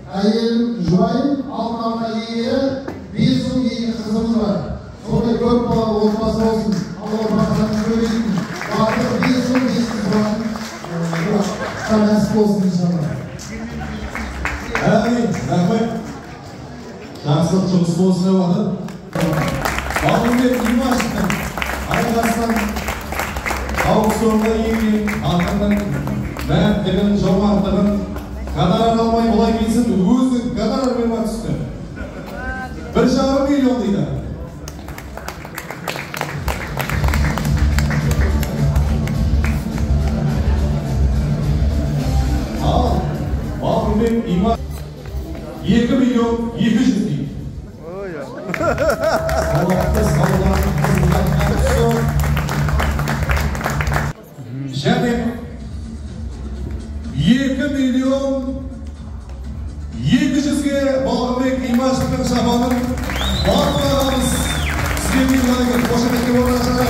әйелім, жұбайым, алтын ие, 5 жыл кейін қызымыз бар. Сондай көп бала отбасы болсын. Алла ұрпақтарын көбейтсін. Барлығы 5 жыл 5 қыз болатын нәсіп болсын иншалла. Әмин, рахмет. Жақсылық жұмыс болсын деп жатыр. Балымбек Имашевтың арқасынан аукционда еңбек ақынның мәнтігін, жомарттығын қадар алмай бұлай келсін өзі қадар беріп түсті. 1,5 миллион дейді. Ал Балымбек Имашев 2 миллион 200 дейді. Және 2 миллион 200-ге Балымбек Имашевтың шабанын барлығымыз сізге миллионға қошеметке орнашады.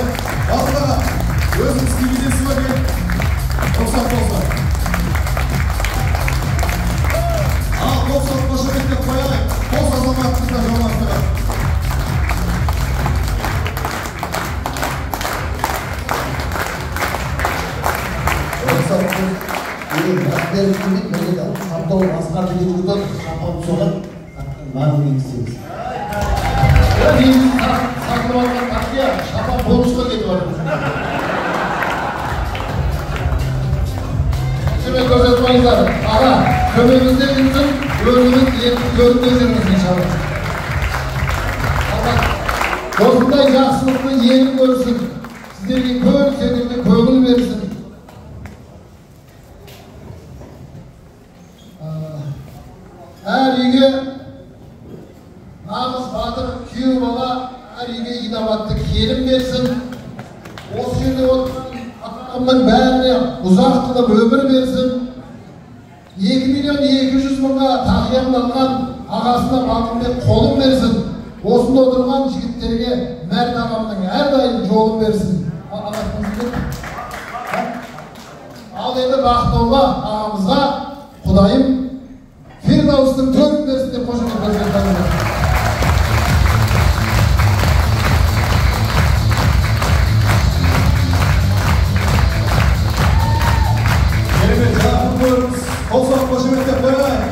Барлығы өзіңіз кемедесіз бәкен рұқсат болса. Ал рұқсат қошеметке қоялайық. Қос азаматтықта жомарттығы. Шапан бонусқа кетіп бар. Көмек көрсетмеңіздер. Аға, көмегіңізде жүрсін, өміріңіз көрінде жүріңіз иншалла. Осындай жақсылықты елім көрсін. Сіздерге көп сендерге көңіл берсін. Әр үйге нағыз батыр күйеу бала, әр үйге инабатты келін берсін. Осы жерде отырған атқанның бәріне ұзақ қылып өмір берсін. 2 миллион 200 мыңға тақиямданған ағасына Балымбек қолын берсін. Осында отырған жігіттерге Мәрт ағамның әрдайым жолын берсін. Ал енді Бақтолла ағамызға Құдайым Фирдаустың төрін берсін деп қошемет көрсетемін. Керемет, жақын көріңіз. Қол қошеметтеп қойылайық.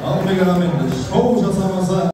Al bir şov jasamasa